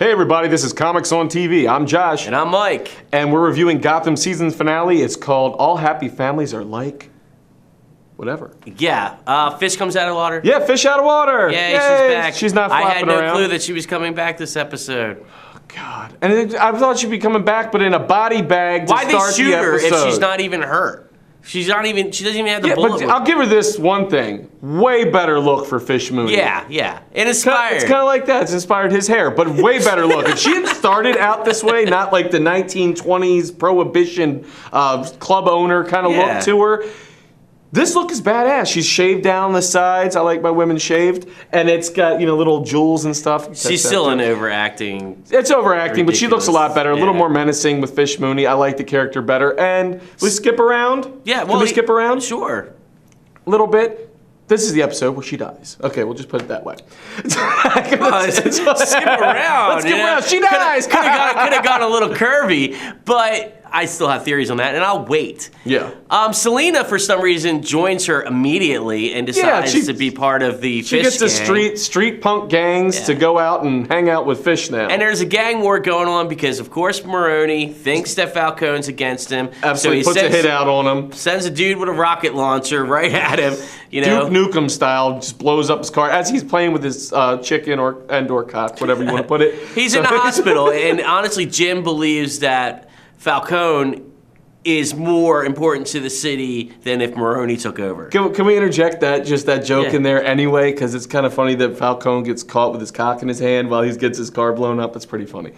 Hey everybody, this is Comics on TV. I'm Josh. And I'm Mike. And we're reviewing Gotham season finale. It's called All Happy Families Are Like... whatever. Yeah, Fish comes out of water. Yeah, fish out of water. Yeah, Yay. she's back. She's not flopping I had no around. clue that she was coming back this episode. Oh, God. And I thought she'd be coming back, but in a body bag to Why'd they start shoot the her episode. if she's not even hurt? She doesn't even have the Yeah, bullet. but I'll give her this one thing. Way better look for Fish Mooney. Yeah. It inspired. It's kind of like that. It's inspired his hair, but way better look. If she had started out this way, not like the 1920s prohibition club owner kind of look to her, this look is badass. She's shaved down the sides. I like my women shaved. And it's got, little jewels and stuff. She's still an overacting. It's overacting, but she looks a lot better. A little more menacing with Fish Mooney. I like the character better. And we skip around? Yeah, Can we skip around? Sure. A little bit. This is the episode where she dies. Okay, we'll just put it that way. Skip around. Let's skip around. She dies. Could have gone a little curvy, but I still have theories on that, and I'll wait. Yeah. Selena, for some reason, joins her immediately and decides to be part of the She Fish gets the gang. street punk gangs to go out and hang out with Fish now. And there's a gang war going on because, of course, Maroni thinks that Falcone's against him. Absolutely, so he puts a hit out on him. Sends a dude with a rocket launcher right at him. Duke Nukem style, just blows up his car as he's playing with his chicken or cock, whatever you want to put it. He's in the hospital, and honestly, Jim believes that Falcone is more important to the city than if Maroni took over. Can we interject that joke in there anyway? Because it's kind of funny that Falcone gets caught with his cock in his hand while he gets his car blown up. It's pretty funny.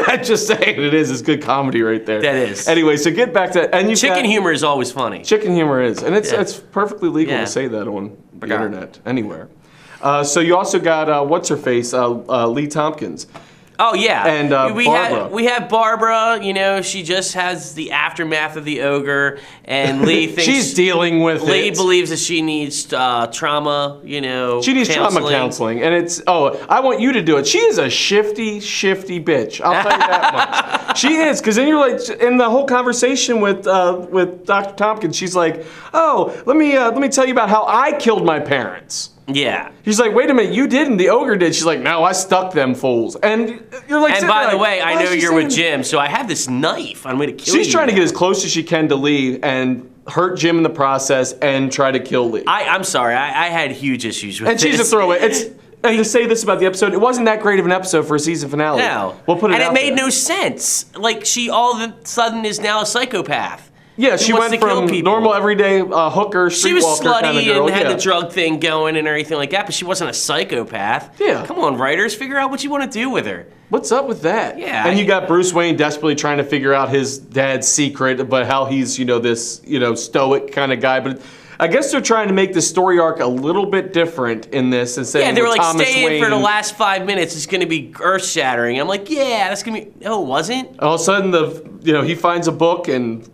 I'm just saying it's good comedy right there. That is. Anyway, so get back to and chicken humor is always funny. Chicken humor is, and it's perfectly legal to say that on the internet anywhere. So you also got what's her face, Lee Tompkins. Oh yeah, and Barbara. We have Barbara. She just has the aftermath of the ogre, and Lee thinks she's dealing with it. Lee believes that she needs trauma. She needs trauma counseling, and it's I want you to do it. She is a shifty bitch. I'll tell you that much. She is, because then you're like in the whole conversation with Dr. Tompkins. She's like, let me tell you about how I killed my parents. Yeah. He's like, wait a minute, you didn't. The ogre did. She's like, no, I stuck them fools. And you're like, and by the way, I know you're with Jim, so I have this knife. I'm going to kill you. She's trying to get as close as she can to Lee and hurt Jim in the process and try to kill Lee. I'm sorry. I had huge issues with this. And she's a throwaway. And to say this about the episode, it wasn't that great of an episode for a season finale. No. We'll put it out there. And it made no sense. Like, she all of a sudden is now a psychopath. Yeah, she went from normal, everyday hooker, streetwalker kind of girl. She was slutty and had the drug thing going and everything like that, but she wasn't a psychopath. Yeah. Come on, writers, figure out what you want to do with her. What's up with that? Yeah. And you got Bruce Wayne desperately trying to figure out his dad's secret, but how he's, this, stoic kind of guy. But I guess they're trying to make the story arc a little bit different in this and saying, yeah, they were like, Thomas stay in Wayne, for the last 5 minutes. It's going to be earth-shattering. I'm like, yeah, that's going to be... No, it wasn't. All of a sudden, he finds a book and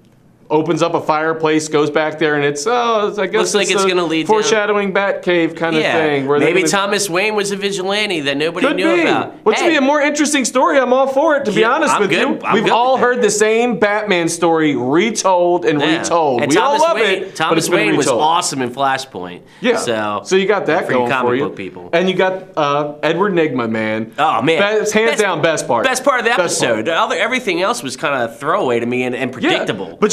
opens up a fireplace, goes back there, and it's I guess looks like it's going to lead foreshadowing Batcave kind of thing. Where maybe Thomas Wayne was a vigilante that nobody knew about. Which would be a more interesting story. I'm all for it, to be honest with you. We've all heard the same Batman story retold and retold. And we all love it. Thomas Wayne was awesome in Flashpoint. Yeah. So you got that going for you. People. And you got Edward Nygma, man. Oh man, hands down best part. Best part of the episode. Everything else was kind of throwaway to me and predictable. Yeah, but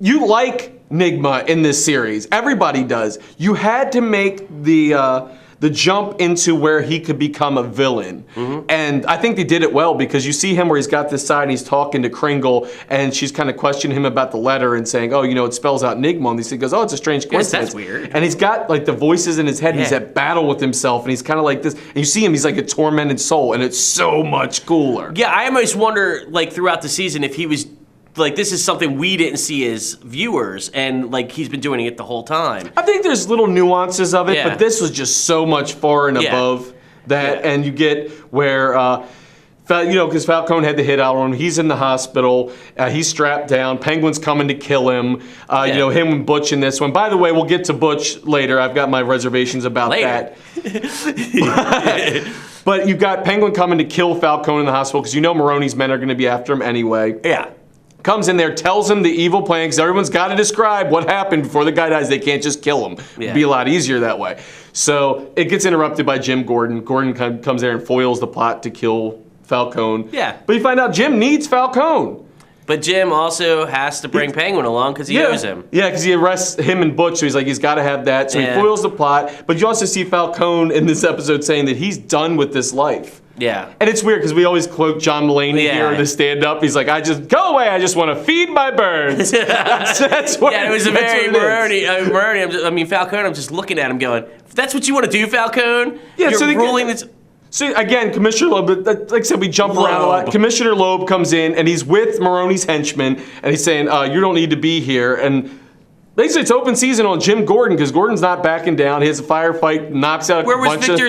you like Nygma in this series. Everybody does. You had to make the jump into where he could become a villain. Mm-hmm. And I think they did it well, because you see him where he's got this side and he's talking to Kringle, and she's kind of questioning him about the letter and saying, it spells out Nygma. And he goes, it's a strange coincidence. Yes, that's weird. And he's got like the voices in his head, and he's at battle with himself, and he's kind of like this. And you see him, he's like a tormented soul, and it's so much cooler. Yeah, I almost wonder, like, throughout the season if he was... Like, this is something we didn't see as viewers, and, like, he's been doing it the whole time. I think there's little nuances of it, but this was just so much far and above that. And you get where, because Falcone had the hit out on him. He's in the hospital. He's strapped down. Penguin's coming to kill him. Him and Butch in this one. By the way, we'll get to Butch later. I've got my reservations about that. But you've got Penguin coming to kill Falcone in the hospital, because Maroni's men are going to be after him anyway. Yeah. comes in there, tells him the evil plan, because everyone's got to describe what happened before the guy dies. They can't just kill him. Yeah. It'd be a lot easier that way. So it gets interrupted by Jim Gordon. Gordon comes there and foils the plot to kill Falcone. Yeah. But you find out Jim needs Falcone. But Jim also has to bring Penguin along because he owes him. Yeah, because he arrests him and Butch, so he's like, he's got to have that. So he foils the plot. But you also see Falcone in this episode saying that he's done with this life. Yeah. And it's weird because we always quote John Mulaney here to stand up. He's like, go away, I just want to feed my birds. that's what it was a very Maroney. Falcone, I'm just looking at him going, that's what you want to do, Falcone? Yeah, You're ruling this. So again, Commissioner Loeb, like I said, we jump around a lot. Commissioner Loeb comes in and he's with Maroney's henchmen and he's saying, you don't need to be here. And basically it's open season on Jim Gordon because Gordon's not backing down. He has a firefight, knocks out a bunch of... Where was Victor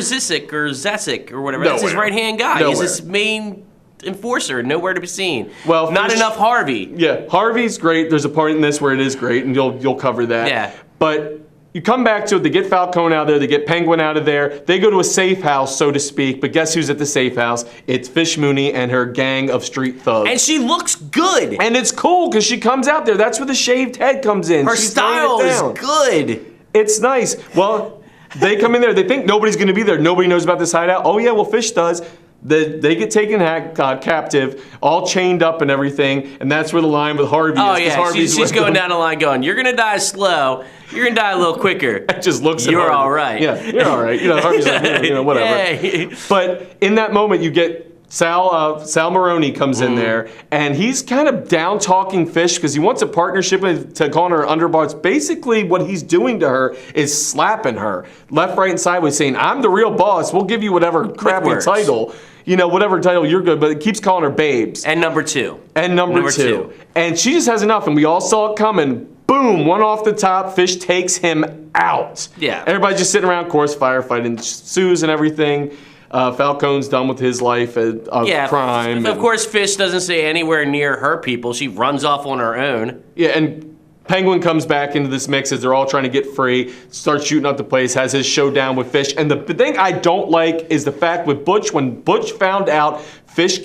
Zizek or whatever? That's his right-hand guy. Nowhere. He's his main enforcer, nowhere to be seen. Well, not enough Harvey. Yeah, Harvey's great. There's a part in this where it is great and you'll cover that. Yeah. But... you come back to it, they get Falcone out of there, they get Penguin out of there, they go to a safe house, so to speak, but guess who's at the safe house? It's Fish Mooney and her gang of street thugs. And she looks good. And it's cool, because she comes out there, that's where the shaved head comes in. Her She's style is good. It's nice. Well, they come in there, they think nobody's going to be there, nobody knows about this hideout. Oh yeah, well Fish does. They get taken captive, all chained up and everything, and that's where the line with Harvey is. Oh yeah, she's going them. down the line going, you're gonna die slow, you're gonna die a little quicker. It just looks at You're Harvey. all right. Yeah, you're all right. Harvey's like, whatever. Yay. But in that moment, you get Sal Maroney comes in there, and he's kind of down-talking Fish because he wants a partnership to call her underboss. Basically, what he's doing to her is slapping her left, right, and sideways, saying, I'm the real boss. We'll give you whatever crappy title. Whatever title you're good, but it keeps calling her babes. And number two. And number two. And she just has enough, and we all saw it coming. Boom, one off the top, Fish takes him out. Yeah. Everybody's just sitting around, of course, firefighting, Sue's and everything. Falcone's done with his life of crime. Of course, Fish doesn't stay anywhere near her people. She runs off on her own. Yeah, and Penguin comes back into this mix as they're all trying to get free, starts shooting up the place, has his showdown with Fish. And the thing I don't like is the fact with Butch, when Butch found out Fish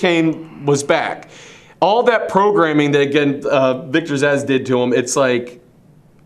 was back, all that programming that, again, Victor Zsasz did to him, it's like,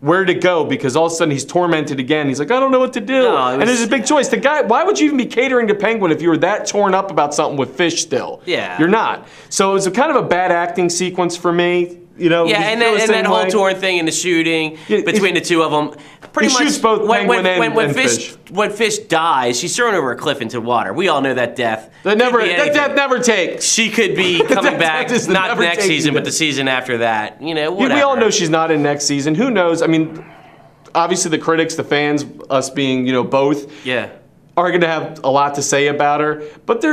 where'd it go? Because all of a sudden he's tormented again. He's like, I don't know what to do. And there's a big choice. The guy, why would you even be catering to Penguin if you were that torn up about something with Fish still? Yeah. You're not. So it was a kind of a bad acting sequence for me. And that whole torn thing in the shooting between the two of them. Pretty much shoots both Penguin and Fish. When Fish dies, she's thrown over a cliff into water. We all know that death. That death never takes. She could be coming back, not next season, but the season after that. Whatever. We all know she's not in next season. Who knows? I mean, obviously the critics, the fans, us being, both, are going to have a lot to say about her. But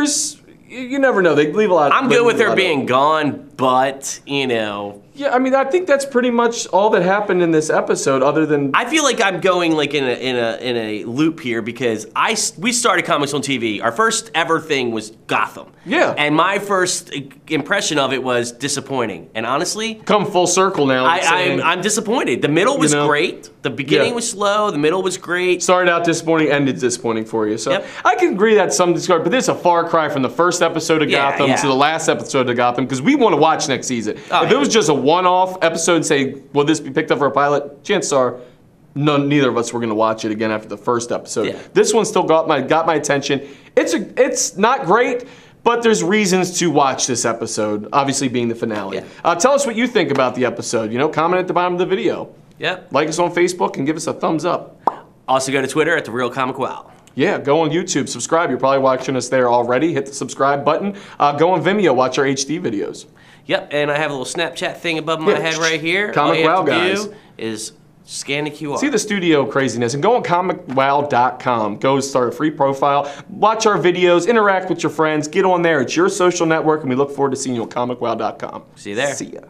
you never know. They leave a lot. I'm good with her being gone, but Yeah, I mean, I think that's pretty much all that happened in this episode, other than... I feel like I'm going like in a loop here because we started Comics on TV. Our first ever thing was Gotham. Yeah. And my first impression of it was disappointing. And honestly... come full circle now. I'm disappointed. The middle was great. The beginning was slow. The middle was great. Started out disappointing, ended disappointing for you. So I can agree that's some discard, but there's a far cry from the first episode of Gotham to the last episode of Gotham because we want to watch next season. If it was just a one-off episode and say, will this be picked up for a pilot? Chances are neither of us were going to watch it again after the first episode. Yeah. This one still got my attention. It's not great, but there's reasons to watch this episode, obviously being the finale. Yeah. Tell us what you think about the episode. Comment at the bottom of the video. Yeah. Like us on Facebook and give us a thumbs up. Also go to Twitter at @TheRealComicWow. Yeah, go on YouTube, subscribe. You're probably watching us there already. Hit the subscribe button. Go on Vimeo, watch our HD videos. Yep, and I have a little Snapchat thing above my head right here. ComicWow guys. Do is scan the QR. See the studio craziness and go on ComicWow.com. Go start a free profile. Watch our videos, interact with your friends, get on there. It's your social network, and we look forward to seeing you on ComicWow.com. See you there. See ya.